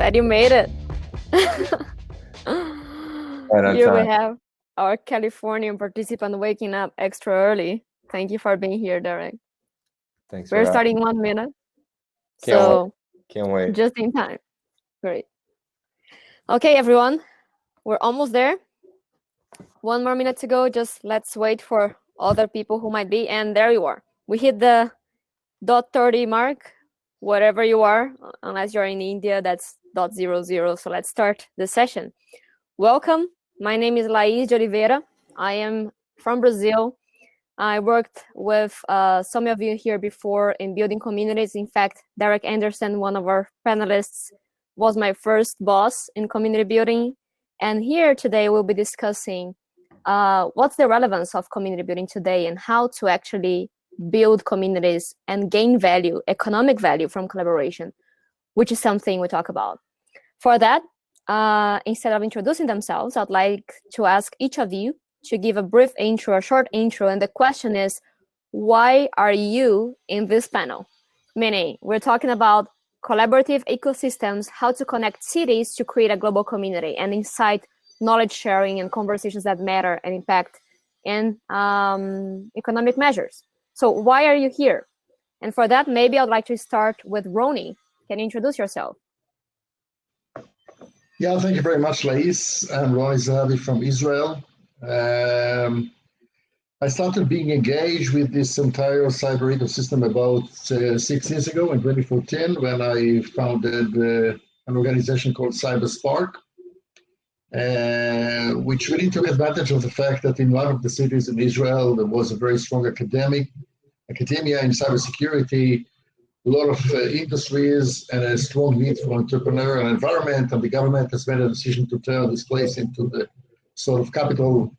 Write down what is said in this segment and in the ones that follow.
Glad you made it. Here we have our Californian participant waking up extra early. Thank you for being here, Derek. Thanks. We're starting 1 minute. Can't wait. Just in time. Great. Okay, everyone. We're almost there. 1 more minute to go. Just let's wait for other people who might be. And there you are. We hit the .30 mark. Wherever you are, unless you're in India, that's .00. So let's start the session. Welcome. My name is Lais de Oliveira. I am from Brazil. I worked with some of you here before in building communities. In fact, Derek Anderson, one of our panelists, was my first boss in community building. And here today we'll be discussing what's the relevance of community building today and how to actually build communities and gain value, economic value from collaboration, which is something we talk about. For that, instead of introducing themselves, I'd like to ask each of you to give a brief intro, a short intro, and the question is, why are you in this panel? Meaning, we're talking about collaborative ecosystems, how to connect cities to create a global community and incite knowledge sharing and conversations that matter and impact in economic measures. So why are you here? And for that, maybe I'd like to start with Roni. Can you introduce yourself? Yeah, thank you very much, Lais. I'm Roni Zehavi from Israel. I started being engaged with this entire cyber ecosystem about 6 years ago in 2014 when I founded an organization called CyberSpark, which really took advantage of the fact that in one of the cities in Israel, there was a very strong academia in cybersecurity, a lot of industries, and a strong need for entrepreneurial environment, and the government has made a decision to turn this place into the sort of capital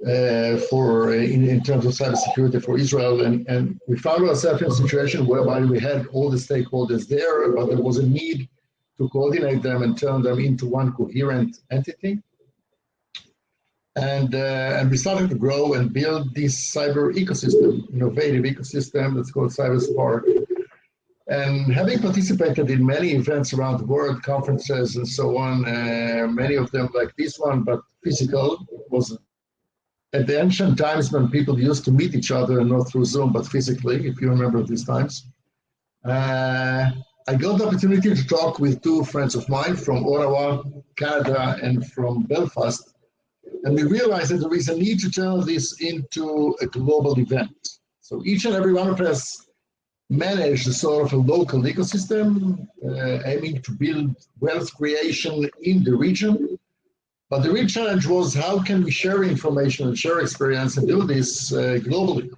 in terms of cybersecurity for Israel. And we found ourselves in a situation whereby we had all the stakeholders there, but there was a need to coordinate them and turn them into one coherent entity. And we started to grow and build this cyber ecosystem, innovative ecosystem that's called CyberSpark. And having participated in many events around the world, conferences and so on, many of them like this one, but physical, was at the ancient times when people used to meet each other, not through Zoom, but physically, if you remember these times. I got the opportunity to talk with two friends of mine from Ottawa, Canada, and from Belfast. And we realized that there is a need to turn this into a global event. So each and every one of us managed a sort of a local ecosystem, aiming to build wealth creation in the region. But the real challenge was, how can we share information and share experience and do this globally?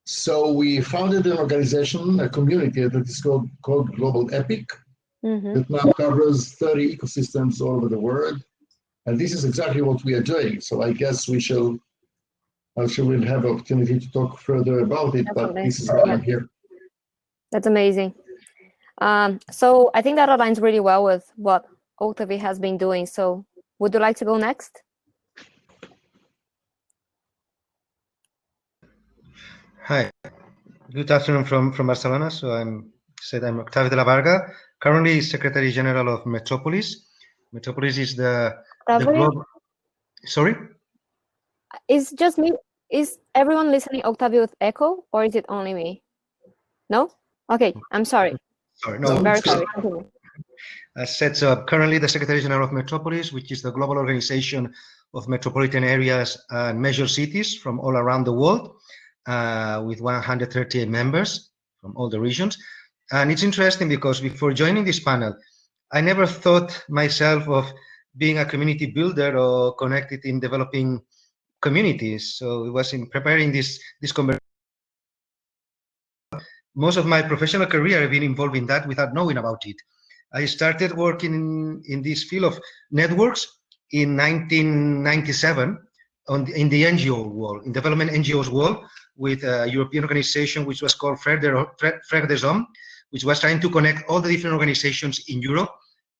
So we founded an organization, a community that is called Global Epic, that now covers 30 ecosystems all over the world. And this is exactly what we are doing. So I guess we'll have opportunity to talk further about it, but this is why I'm here. That's amazing. So I think that aligns really well with what Octavi has been doing. So would you like to go next? Hi, good afternoon from Barcelona. So I'm Octavi de la Varga, currently Secretary General of Metropolis. Metropolis is the global. Sorry? Is just me? Is everyone listening Octavi with echo, or is it only me? No? Okay, I'm sorry. Sorry, no. Very sorry. As said, so currently the Secretary General of Metropolis, which is the global organization of metropolitan areas and major cities from all around the world, with 138 members from all the regions. And it's interesting because before joining this panel, I never thought myself of being a community builder or connected in developing communities. So it was in preparing this conversation. Most of my professional career I've been involved in that without knowing about it. I started working in this field of networks in 1997 in the NGO world, in development NGOs world, with a European organization which was called Frères des Hommes, which was trying to connect all the different organizations in Europe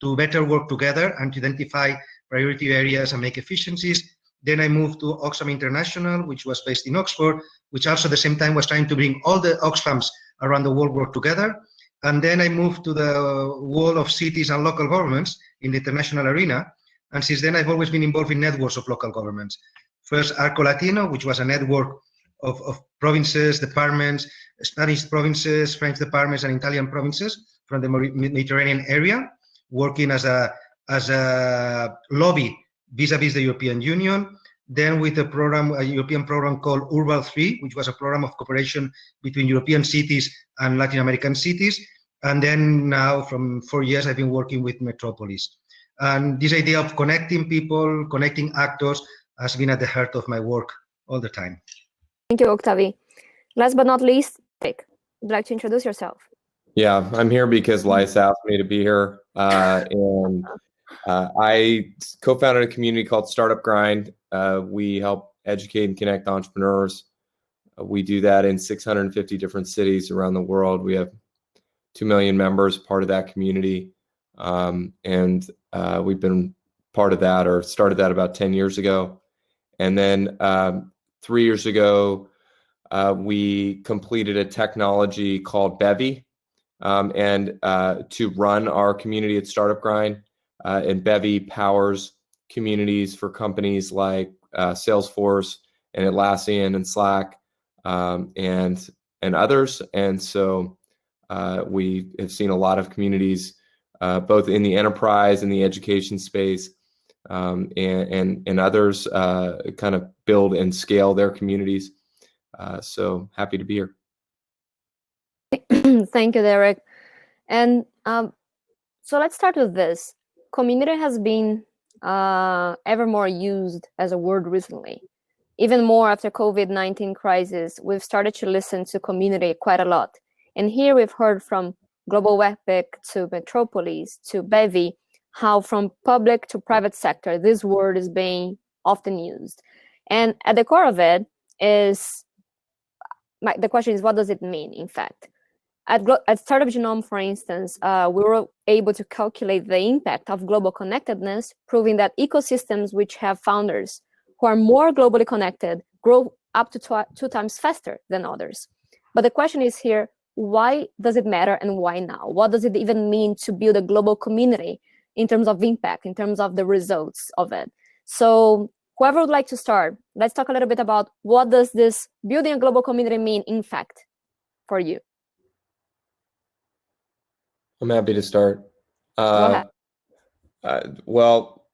to better work together and to identify priority areas and make efficiencies. Then I moved to Oxfam International, which was based in Oxford, which also at the same time was trying to bring all the Oxfams around the world work together. And then I moved to the world of cities and local governments in the international arena. And since then, I've always been involved in networks of local governments. First, Arco Latino, which was a network of provinces, departments, Spanish provinces, French departments, and Italian provinces from the Mediterranean area, working as a lobby vis-a-vis the European Union. Then with a European program called Urban 3, which was a program of cooperation between European cities and Latin American cities. And then now, from 4 years, I've been working with Metropolis. And this idea of connecting people, connecting actors, has been at the heart of my work all the time. Thank you, Octavi. Last but not least, would you like to introduce yourself? Yeah, I'm here because Lais asked me to be here. And I co-founded a community called Startup Grind. We help educate and connect entrepreneurs. We do that in 650 different cities around the world. We have 2 million members, part of that community. And we've been part of that, or started that about 10 years ago. And then 3 years ago, we completed a technology called Bevy, and to run our community at Startup Grind. And Bevy powers communities for companies like Salesforce and Atlassian and Slack, and others. And so we have seen a lot of communities, both in the enterprise and the education space, and others kind of build and scale their communities. So happy to be here. Thank you, Derek. And so let's start with this. Community has been ever more used as a word recently. Even more after COVID-19 crisis, we've started to listen to community quite a lot. And here we've heard from Global Epic to Metropolis to Bevy, how from public to private sector, this word is being often used. And at the core of it is, the question is, what does it mean, in fact? At Startup Genome, for instance, we were able to calculate the impact of global connectedness, proving that ecosystems which have founders who are more globally connected grow up to 2 times faster than others. But the question is here, why does it matter and why now? What does it even mean to build a global community in terms of impact, in terms of the results of it? So whoever would like to start, let's talk a little bit about what does this building a global community mean, in fact, for you? I'm happy to start. Go ahead. Well,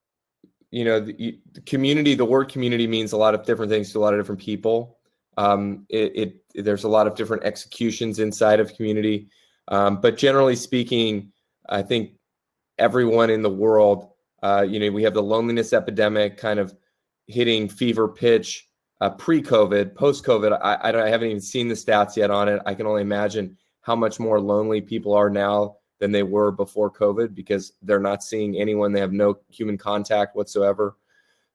you know, the community, the word community means a lot of different things to a lot of different people. There's a lot of different executions inside of community. But generally speaking, I think everyone in the world, you know, we have the loneliness epidemic kind of hitting fever pitch pre-COVID, post-COVID. I haven't even seen the stats yet on it. I can only imagine how much more lonely people are now than they were before COVID, because they're not seeing anyone. They have no human contact whatsoever.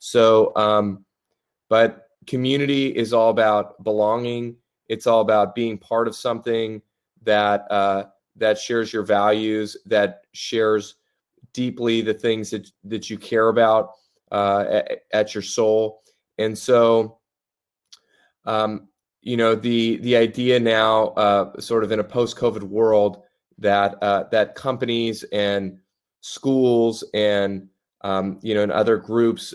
So, but community is all about belonging. It's all about being part of something that that shares your values, that shares deeply the things that you care about at your soul. And so, you know, the idea now, sort of in a post-COVID world, that companies and schools and you know, and other groups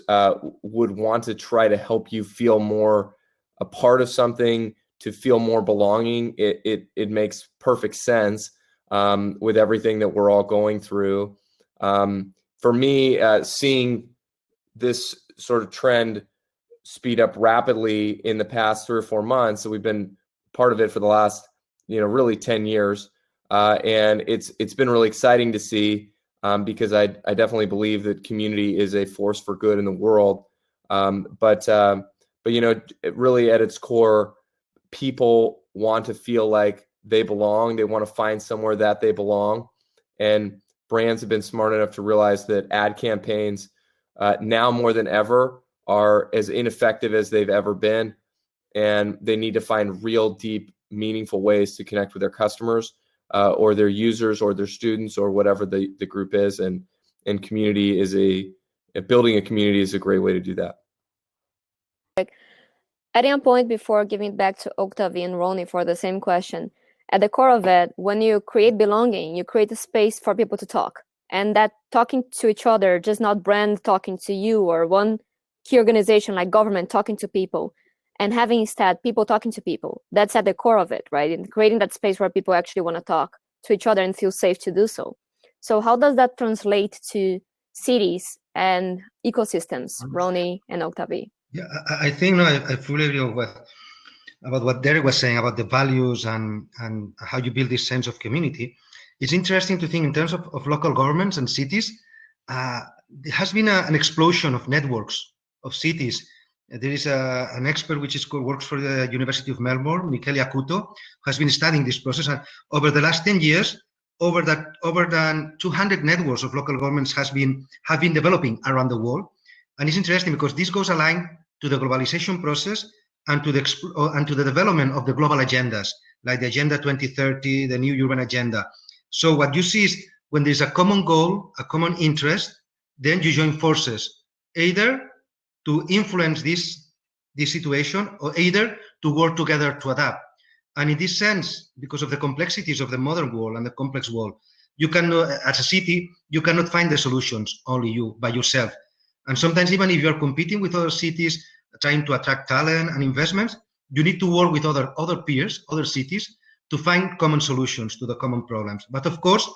would want to try to help you feel more a part of something, to feel more belonging. It makes perfect sense with everything that we're all going through. For me, seeing this sort of trend speed up rapidly in the past 3 or 4 months, so we've been part of it for the last, you know, really 10 years. And it's been really exciting to see, because I definitely believe that community is a force for good in the world. But you know, really at its core, people want to feel like they belong. They want to find somewhere that they belong. And brands have been smart enough to realize that ad campaigns now more than ever are as ineffective as they've ever been. And they need to find real, deep, meaningful ways to connect with their customers, or their users, or their students, or whatever the group is. And community is building a community is a great way to do that. Adding a point before giving it back to Octavi and Roni for the same question. at the core of it, when you create belonging, you create a space for people to talk. And that talking to each other, just not brand talking to you or one key organization like government talking to people, and having instead people talking to people. That's at the core of it, right? And creating that space where people actually want to talk to each other and feel safe to do so. So how does that translate to cities and ecosystems, Roni and Octavi? Yeah, I think I fully agree about what Derek was saying about the values and how you build this sense of community. It's interesting to think in terms of local governments and cities. There has been an explosion of networks of cities. There is an expert which works for the University of Melbourne, Michele Acuto, who has been studying this process. And over the last 10 years, over than 200 networks of local governments have been developing around the world. And it's interesting because this goes aligned to the globalization process and to the development of the global agendas, like the Agenda 2030, the New Urban Agenda. So what you see is when there's a common goal, a common interest, then you join forces, either to influence this situation or either to work together to adapt. And in this sense, because of the complexities of the modern world and the complex world, you cannot, as a city, you cannot find the solutions only you by yourself. And sometimes even if you are competing with other cities, trying to attract talent and investments, you need to work with other peers, other cities, to find common solutions to the common problems. But of course,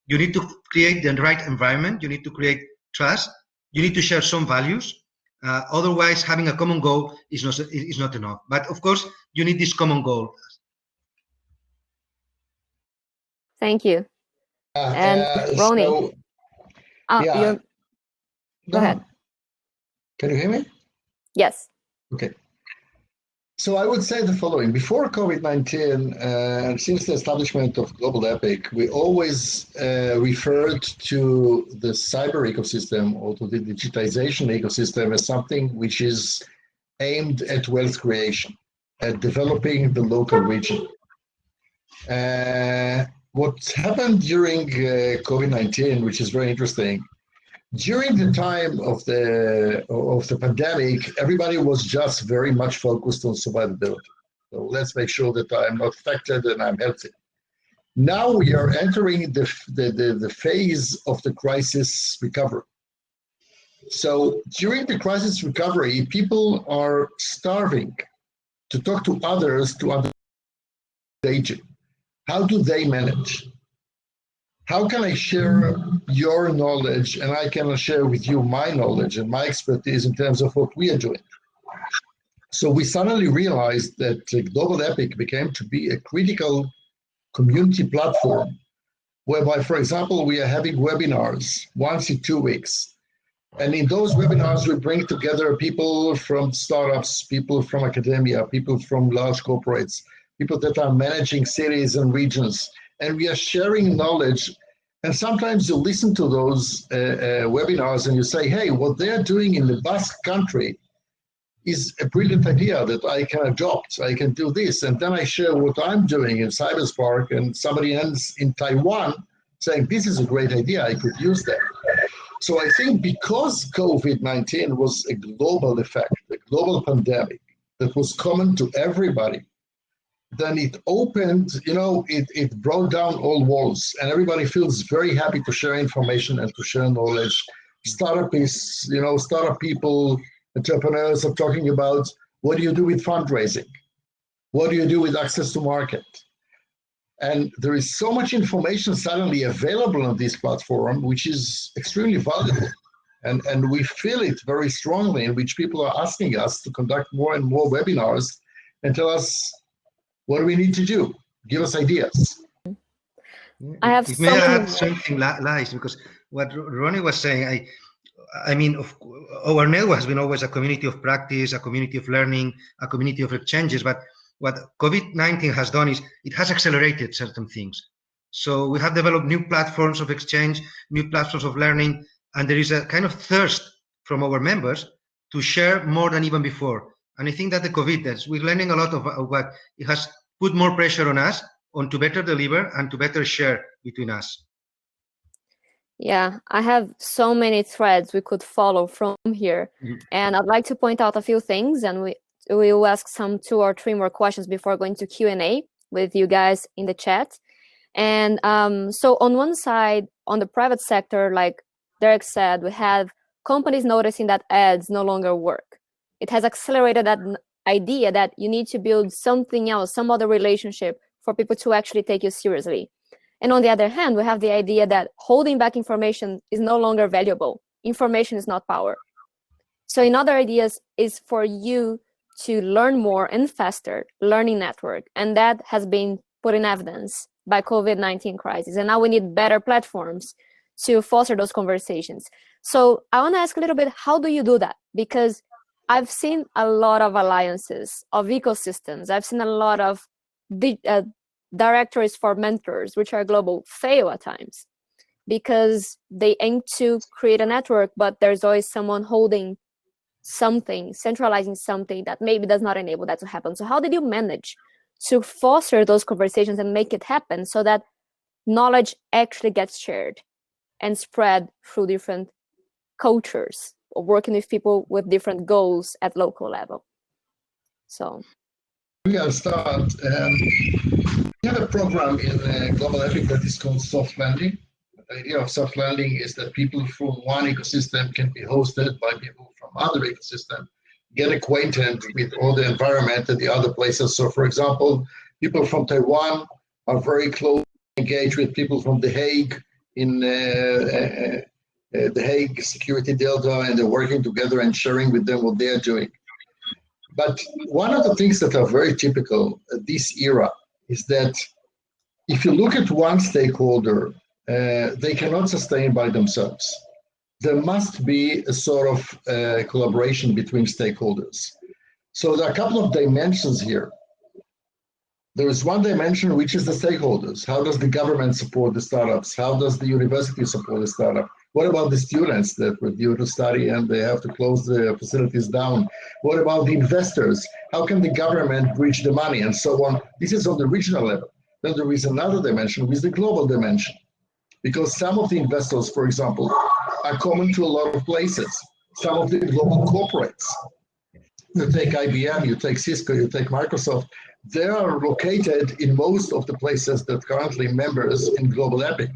you need to create the right environment. You need to create trust. You need to share some values. Otherwise, having a common goal is not enough. But of course, you need this common goal. Thank you. And Roni, So, yeah. Go ahead. Can you hear me? Yes. Okay. So I would say the following. Before COVID-19, and since the establishment of Global Epic, we always referred to the cyber ecosystem or to the digitization ecosystem as something which is aimed at wealth creation, at developing the local region. What happened during COVID-19, which is very interesting, during the time of the pandemic, everybody was just very much focused on survivability. So let's make sure that I'm not affected and I'm healthy. Now we are entering the phase of the crisis recovery. So during the crisis recovery, people are starving to talk to others to understand how do they manage. How can I share your knowledge and I can share with you my knowledge and my expertise in terms of what we are doing? So we suddenly realized that Global Epic became to be a critical community platform whereby, for example, we are having webinars once in 2 weeks. And in those webinars, we bring together people from startups, people from academia, people from large corporates, people that are managing cities and regions. And we are sharing knowledge. And sometimes you listen to those webinars and you say, hey, what they're doing in the Basque country is a brilliant idea that I can adopt. I can do this. And then I share what I'm doing in Cyberspark and somebody else in Taiwan saying, this is a great idea. I could use that. So I think because COVID-19 was a global effect, a global pandemic that was common to everybody, then it opened, it brought down all walls and everybody feels very happy to share information and to share knowledge. Startup people, entrepreneurs are talking about what do you do with fundraising? What do you do with access to market? And there is so much information suddenly available on this platform, which is extremely valuable. And we feel it very strongly, in which people are asking us to conduct more and more webinars and tell us, what do we need to do? Give us ideas. I have If may I add something, Lais, because what Roni was saying, I mean, our network has been always a community of practice, a community of learning, a community of exchanges. But what COVID-19 has done is it has accelerated certain things. So we have developed new platforms of exchange, new platforms of learning, and there is a kind of thirst from our members to share more than even before. And I think that the COVID, we're learning a lot of what it has put more pressure on us, on to better deliver and to better share between us. Yeah, I have so many threads we could follow from here. And I'd like to point out a few things, and we will ask some 2 or 3 more questions before going to Q&A. with you guys in the chat. And so on one side, on the private sector, like Derek said, we have companies noticing that ads no longer work. It has accelerated that idea that you need to build something else, some other relationship for people to actually take you seriously. And on the other hand, we have the idea that holding back information is no longer valuable. Information is not power. So in other ideas is for you to learn more and faster, learning network. And that has been put in evidence by COVID-19 crisis. And now we need better platforms to foster those conversations. So I want to ask a little bit, how do you do that? Because I've seen a lot of alliances, of ecosystems. I've seen a lot of directories for mentors, which are global, fail at times because they aim to create a network, but there's always someone holding something, centralizing something that maybe does not enable that to happen. So how did you manage to foster those conversations and make it happen so that knowledge actually gets shared and spread through different cultures, or working with people with different goals at local level? So I'll start. We have a program in Global Epic that is called soft landing. The idea of soft landing is that people from one ecosystem can be hosted by people from other ecosystem, get acquainted with all the environment at the other places. So for example, people from Taiwan are very close engaged with people from The Hague in The Hague Security Delta, and they're working together and sharing with them what they're doing. But one of the things that are very typical at this era is that if you look at one stakeholder, they cannot sustain by themselves. There must be a sort of collaboration between stakeholders. So there are a couple of dimensions here. There is one dimension, which is the stakeholders. How does the government support the startups? How does the university support the startup? What about the students that were due to study and they have to close the facilities down? What about the investors? How can the government bridge the money and so on? This is on the regional level. Then there is another dimension, which is the global dimension. Because some of the investors, for example, are common to a lot of places. Some of the global corporates, you take IBM, you take Cisco, you take Microsoft, they are located in most of the places that currently members in Global Epic.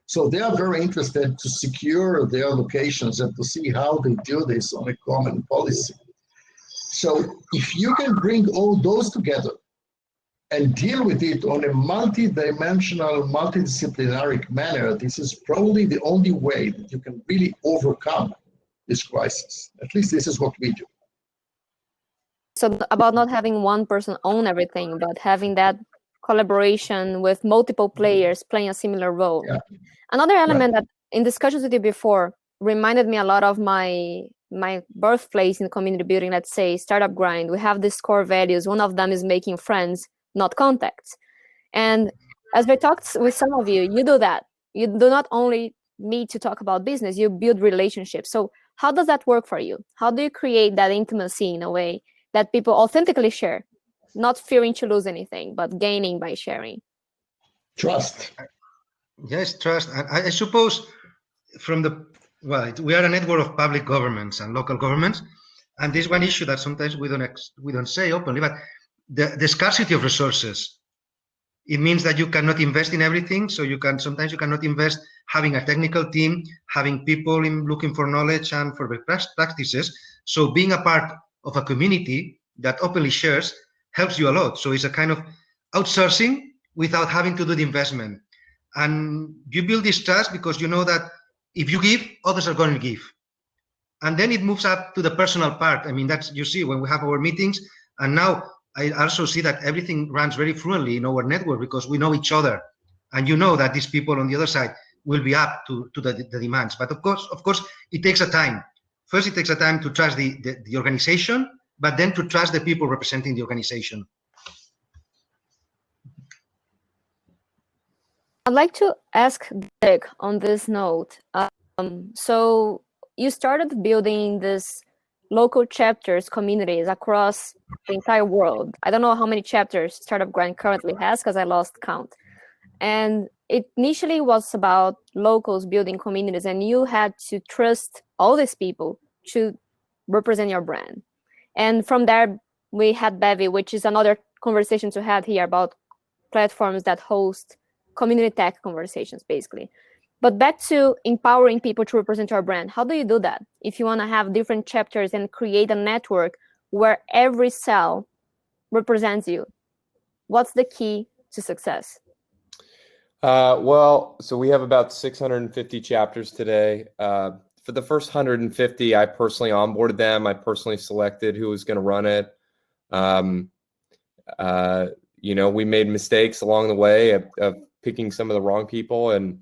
So they are very interested to secure their locations and to see how they do this on a common policy. So if you can bring all those together and deal with it on a multi-dimensional, multidisciplinary manner, this is probably the only way that you can really overcome this crisis. At least this is what we do. So about not having one person own everything, but having that collaboration with multiple players playing a similar role. Yeah. Another element that in discussions with you before reminded me a lot of my birthplace in community building, let's say StartupGrind. We have these core values. One of them is making friends, not contacts. And as we talked with some of you, you do that. You do not only meet to talk about business, you build relationships. So how does that work for you? How do you create that intimacy in a way that people authentically share, not fearing to lose anything, but gaining by sharing? Trust. Yes, trust. And I suppose we are a network of public governments and local governments, and this is one issue that sometimes we don't say openly, but the scarcity of resources. It means that you cannot invest in everything, so sometimes you cannot invest having a technical team, having people looking for knowledge and for best practices. So being a part of a community that openly shares helps you a lot. So it's a kind of outsourcing without having to do the investment. And you build this trust because you know that if you give, others are going to give. And then it moves up to the personal part. I mean, that's, you see, when we have our meetings, and now I also see that everything runs very fluently in our network because we know each other. And you know that these people on the other side will be up to the demands. But of course, it takes a time. First, it takes a time to trust the organization, but then to trust the people representing the organization. I'd like to ask Dick on this note. So you started building this local chapters, communities across the entire world. I don't know how many chapters StartupGrind currently has because I lost count. And it initially was about locals building communities, and you had to trust all these people to represent your brand. And from there, we had Bevy, which is another conversation to have here about platforms that host community tech conversations, basically. But back to empowering people to represent our brand. How do you do that? If you want to have different chapters and create a network where every cell represents you, what's the key to success? Well, so we have about 650 chapters today. For the first 150, I personally onboarded them. I personally selected who was going to run it. We made mistakes along the way of picking some of the wrong people, and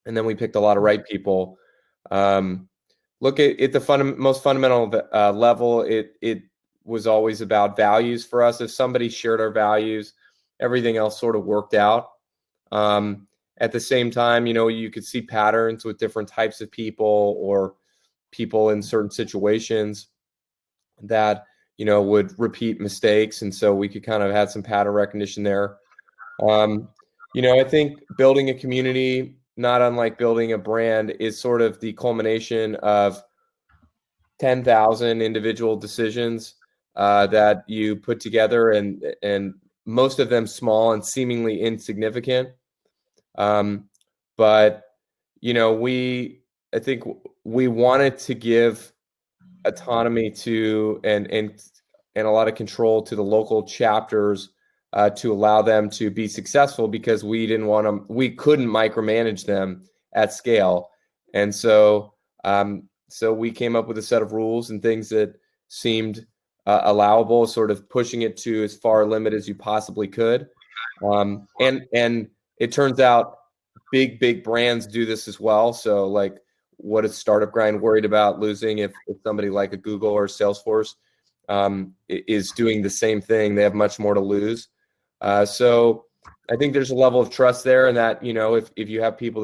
then we picked a lot of right people. Look at the most fundamental level. It was always about values for us. If somebody shared our values, everything else sort of worked out. At the same time, you could see patterns with different types of people or people in certain situations that, would repeat mistakes. And so we could kind of have some pattern recognition there. I think building a community, not unlike building a brand, is sort of the culmination of 10,000 individual decisions that you put together, and most of them small and seemingly insignificant. But I think we wanted to give autonomy to and a lot of control to the local chapters to allow them to be successful, because we couldn't micromanage them at scale. And so we came up with a set of rules and things that seemed allowable, sort of pushing it to as far limit as you possibly could. And it turns out big brands do this as well. So like, what is StartupGrind worried about losing if somebody like a Google or Salesforce is doing the same thing? They have much more to lose. So I think there's a level of trust there, and that, if you have people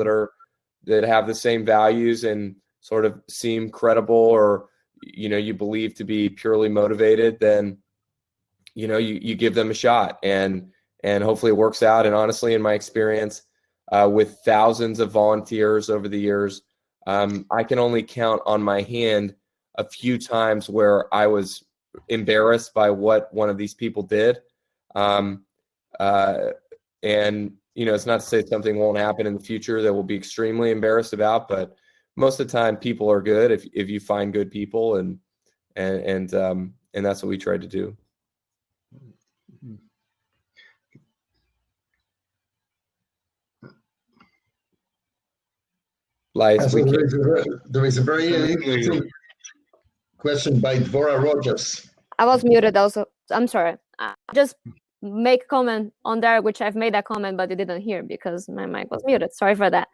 that have the same values and sort of seem credible, or you believe to be purely motivated, then you give them a shot, and hopefully it works out. And honestly, in my experience with thousands of volunteers over the years, I can only count on my hand a few times where I was embarrassed by what one of these people did. And it's not to say something won't happen in the future that we'll be extremely embarrassed about, but most of the time people are good if you find good people, and that's what we tried to do. Lais, there is a very interesting question by Dvora Rogers. I was muted also. I'm sorry. I just make a comment on there, which I've made that comment, but you didn't hear because my mic was muted. Sorry for that.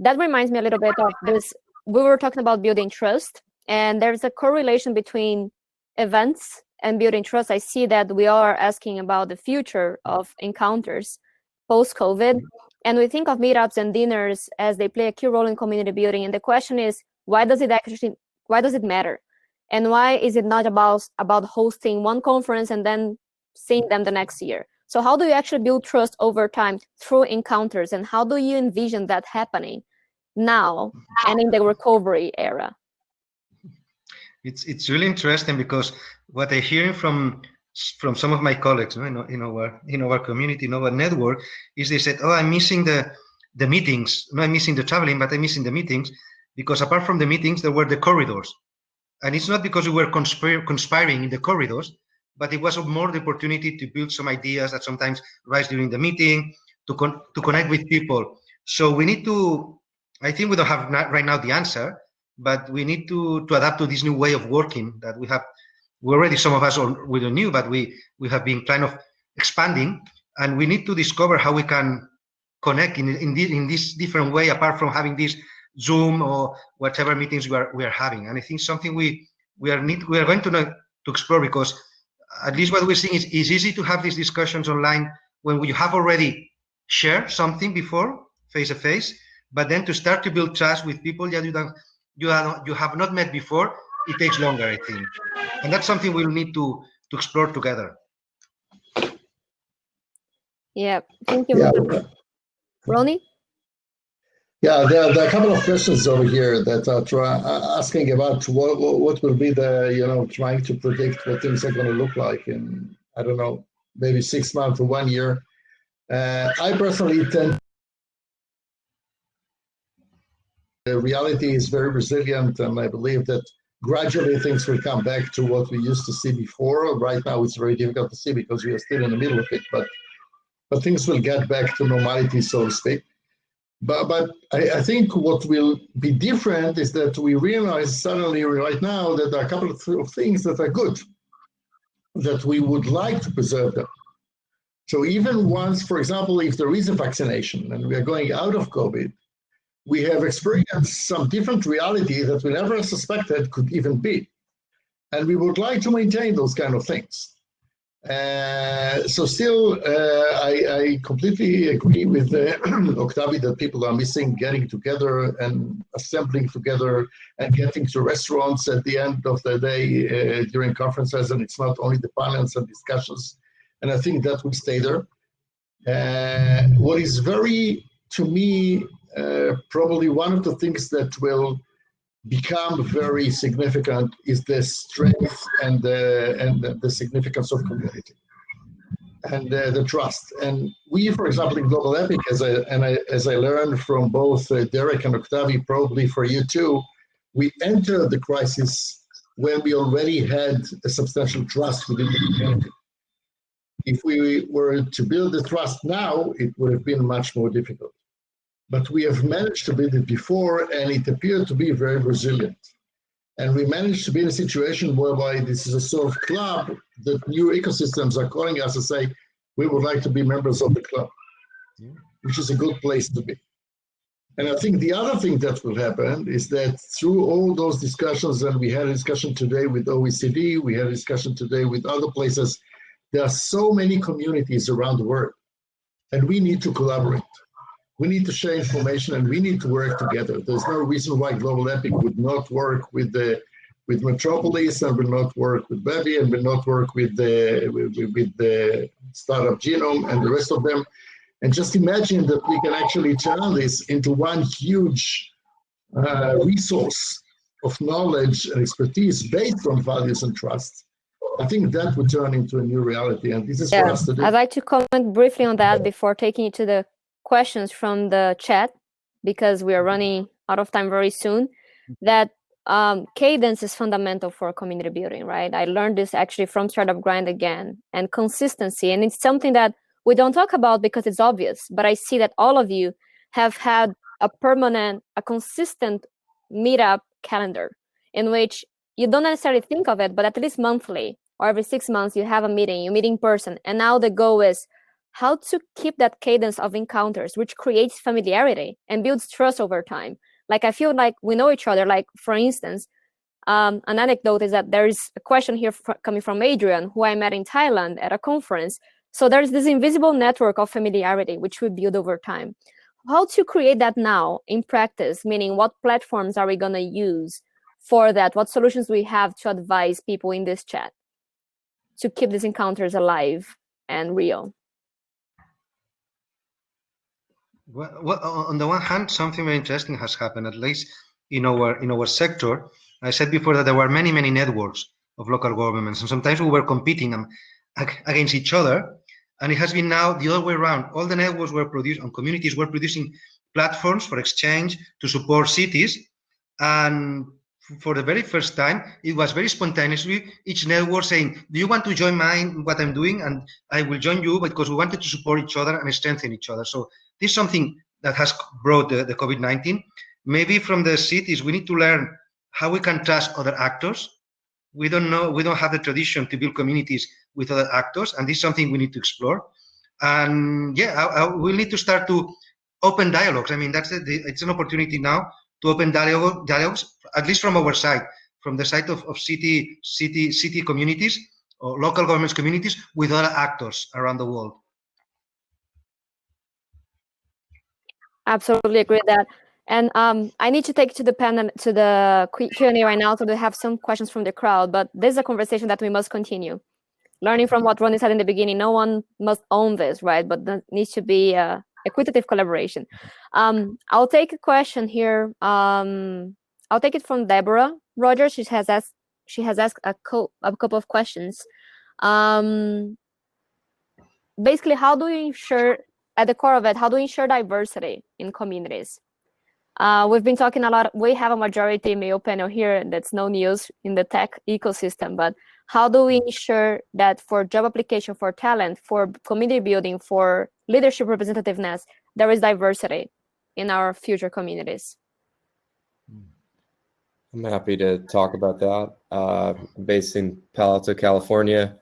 That reminds me a little bit of this. We were talking about building trust, and there's a correlation between events and building trust. I see that we are asking about the future of encounters post-COVID, and we think of meetups and dinners as they play a key role in community building. And the question is, why does it matter? And why is it not about hosting one conference and then seeing them the next year? So how do you actually build trust over time through encounters, and how do you envision that happening now and in the recovery era? It's really interesting, because what I hear from some of my colleagues in our community, in our network, is they said, "Oh, I'm missing the meetings. No, I'm missing the traveling, but I'm missing the meetings, because apart from the meetings, there were the corridors." And it's not because we were conspiring in the corridors, but it was more the opportunity to build some ideas that sometimes rise during the meeting, to connect with people. So we need to, I think we don't have right now the answer, but we need to adapt to this new way of working that we have. We already, some of us we don't knew, but we have been kind of expanding, and we need to discover how we can connect in this different way, apart from having this Zoom or whatever meetings we are having. And I think something we are going to explore, because at least what we're seeing is easy to have these discussions online when you have already shared something before face to face, but then to start to build trust with people that you have not met before, it takes longer, I think. And that's something we'll need to explore together. Yeah, thank you. Yeah. Roni? Yeah, there are a couple of questions over here that are asking about what will be the, trying to predict what things are going to look like in, I don't know, maybe 6 months or 1 year. I personally tend. The reality is very resilient, and I believe that gradually things will come back to what we used to see before. Right now, it's very difficult to see because we are still in the middle of it, but things will get back to normality, so to speak. But I think what will be different is that we realize suddenly right now that there are a couple of things that are good, that we would like to preserve them. So even once, for example, if there is a vaccination and we are going out of COVID, we have experienced some different reality that we never suspected could even be. And we would like to maintain those kind of things. So still, I completely agree with Octavi that people are missing getting together and assembling together and getting to restaurants at the end of the day during conferences. And it's not only the panels and discussions. And I think that will stay there. What is very, to me, probably one of the things that will become very significant is the strength and the significance of community and the trust. And we, for example, in Global Epic, as I learned from both Derek and Octavi, probably for you too, we entered the crisis when we already had a substantial trust within the community. If we were to build the trust now, it would have been much more difficult. But we have managed to build it before, and it appeared to be very resilient. And we managed to be in a situation whereby this is a sort of club that new ecosystems are calling us and say, we would like to be members of the club, which is a good place to be. And I think the other thing that will happen is that through all those discussions, and we had a discussion today with OECD, we had a discussion today with other places, there are so many communities around the world, and we need to collaborate. We need to share information, and we need to work together. There's no reason why Global Epic would not work with Metropolis, and will not work with Bevy, and will not work with the Startup Genome and the rest of them. And just imagine that we can actually turn this into one huge resource of knowledge and expertise based on values and trust. I think that would turn into a new reality, and this is for us to do. I'd like to comment briefly on that before taking you to the questions from the chat, because we are running out of time very soon. That cadence is fundamental for community building, right? I learned this actually from StartupGrind again, and consistency. And it's something that we don't talk about because it's obvious, but I see that all of you have had a consistent meetup calendar in which you don't necessarily think of it, but at least monthly or every 6 months you have a meeting, you meet in person. And now the goal is how to keep that cadence of encounters, which creates familiarity and builds trust over time. Like, I feel like we know each other. Like, for instance, an anecdote is that there is a question here coming from Adrian, who I met in Thailand at a conference. So there's this invisible network of familiarity, which we build over time. How to create that now in practice, meaning what platforms are we going to use for that? What solutions do we have to advise people in this chat to keep these encounters alive and real? Well, on the one hand, something very interesting has happened, at least in our sector. I said before that there were many networks of local governments, and sometimes we were competing against each other. And it has been now the other way around. All the networks were produced, and communities were producing platforms for exchange to support cities. And for the very first time, it was very spontaneously each network saying, do you want to join what I'm doing? And I will join you, because we wanted to support each other and strengthen each other. So this is something that has brought the COVID-19. Maybe from the cities, we need to learn how we can trust other actors. We don't know, we don't have the tradition to build communities with other actors, and this is something we need to explore. And yeah, we need to start to open dialogues. I mean, it's an opportunity now to open dialogues, at least from our side, from the side of city communities or local governments communities with other actors around the world. Absolutely agree with that. And I need to take to the panel, to the Q&A right now, so we have some questions from the crowd. But this is a conversation that we must continue. Learning from what Roni said in the beginning, no one must own this, right? But there needs to be equitative collaboration. I'll take a question here. I'll take it from Deborah Rogers. She has asked a couple of questions. basically, how do you ensure, at the core of it, how do you ensure diversity in communities? We've been talking a lot. We have a majority male panel here. That's no news in the tech ecosystem. But how do we ensure that for job application, for talent, for community building, for leadership representativeness, there is diversity in our future communities? I'm happy to talk about that. I'm based in Palo Alto, California.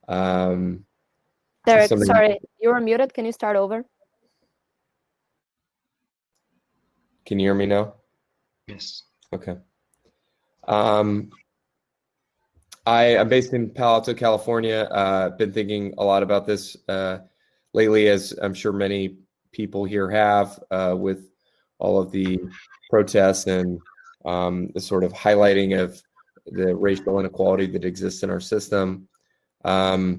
Derek, sorry, you were muted. Can you start over? Can you hear me now? Yes. Okay. I'm based in Palo Alto, California. I've been thinking a lot about this lately, as I'm sure many people here have, with all of the protests and the sort of highlighting of the racial inequality that exists in our system. I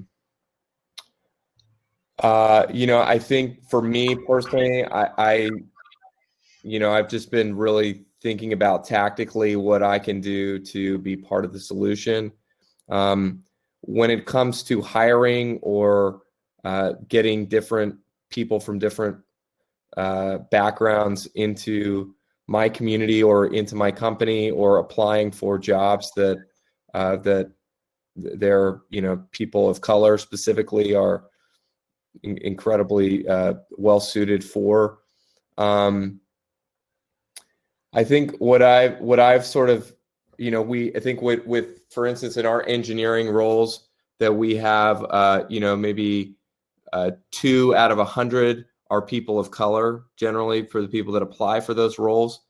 think for me personally, I've just been really thinking about tactically what I can do to be part of the solution. When it comes to hiring or getting different people from different backgrounds into my community or into my company, or applying for jobs that they're, people of color specifically are incredibly well suited for. I think what I've sort of, I think with, for instance, in our engineering roles that we have, maybe 2 out of 100 are people of color, generally, for the people that apply for those roles.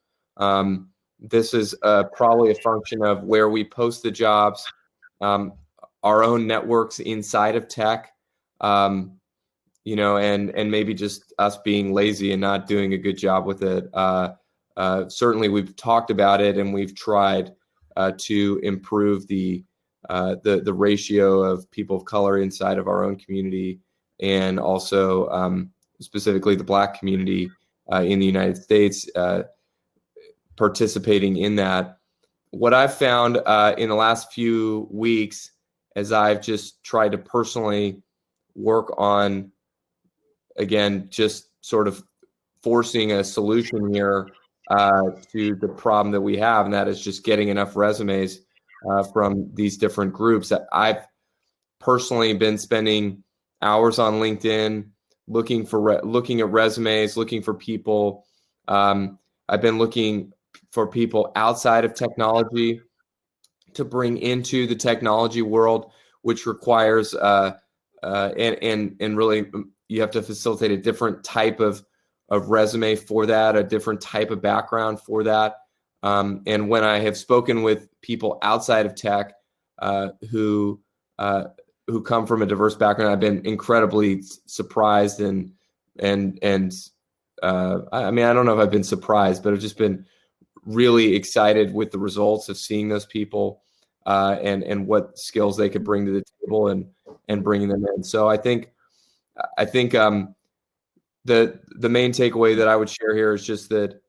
This is probably a function of where we post the jobs, our own networks inside of tech, and maybe just us being lazy and not doing a good job with it. Certainly, we've talked about it, and we've tried to improve the ratio of people of color inside of our own community, and also specifically the Black community in the United States, participating in that. What I've found in the last few weeks, as I've just tried to personally work on, again, just sort of forcing a solution here to the problem that we have, and that is just getting enough resumes from these different groups. That I've personally been spending hours on LinkedIn looking at resumes, looking for people. I've been looking for people outside of technology to bring into the technology world, which requires and really you have to facilitate a different type of resume for that, a different type of background for that. And when I have spoken with people outside of tech who come from a diverse background, I've been incredibly surprised and I mean, I don't know if I've been surprised, but I've just been really excited with the results of seeing those people and what skills they could bring to the table and bringing them in. So I think the main takeaway that I would share here is just that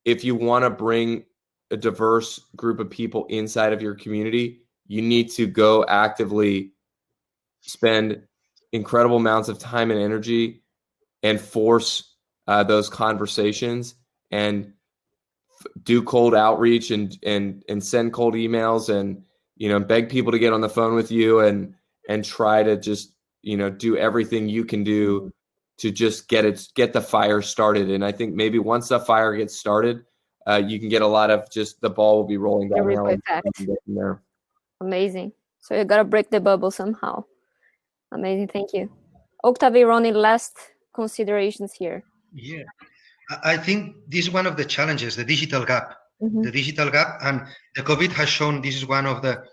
if you want to bring a diverse group of people inside of your community, you need to go actively spend incredible amounts of time and energy and force those conversations and do cold outreach and send cold emails and beg people to get on the phone with you and try to just do everything you can do to just get the fire started. And I think maybe once the fire gets started, you can get a lot of just the ball will be rolling downhill and get from there. Amazing. So you gotta break the bubble somehow. Amazing, thank you. Octavi, Roni, last considerations here. Yeah, I think this is one of the challenges, the digital gap. Mm-hmm. The digital gap, and the COVID has shown this is one of the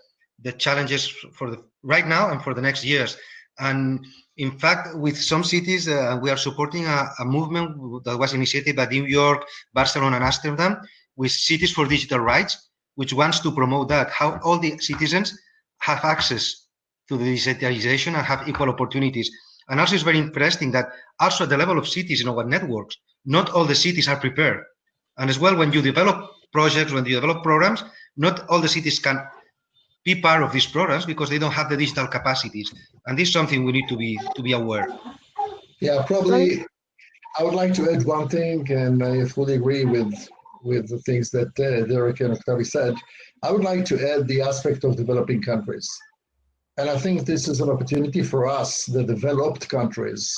challenges for the right now and for the next years. And in fact, with some cities, we are supporting a movement that was initiated by New York, Barcelona, and Amsterdam with Cities for Digital Rights, which wants to promote that, how all the citizens have access to the digitalization and have equal opportunities. And also it's very interesting that also at the level of cities in our networks, not all the cities are prepared. And as well, when you develop projects, when you develop programs, not all the cities can be part of these programs because they don't have the digital capacities. And this is something we need to be aware. Yeah, probably. I would like to add one thing, and I fully agree with the things that Derek and Octavi said. I would like to add the aspect of developing countries. And I think this is an opportunity for us, the developed countries,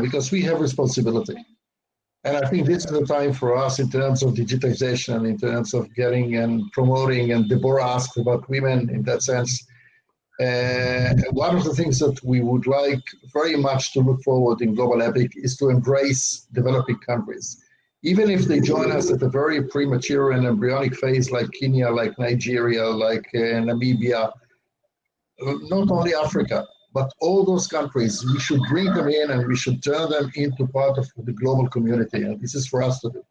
because we have responsibility. And I think this is the time for us in terms of digitization, in terms of getting and promoting, and Deborah asked about women in that sense. One of the things that we would like very much to look forward in Global Epic is to embrace developing countries. Even if they join us at a very premature and embryonic phase like Kenya, like Nigeria, like Namibia, not only Africa, but all those countries, we should bring them in and we should turn them into part of the global community. And this is for us to do.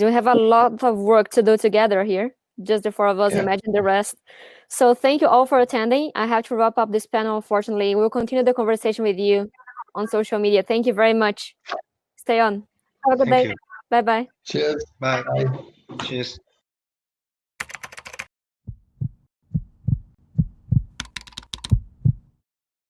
We have a lot of work to do together here, just the four of us, Yeah. imagine the rest. So thank you all for attending. I have to wrap up this panel, unfortunately. We'll continue the conversation with you on social media. Thank you very much. Stay on. Have a good day. you. Bye-bye. Cheers. Bye. Bye. Cheers.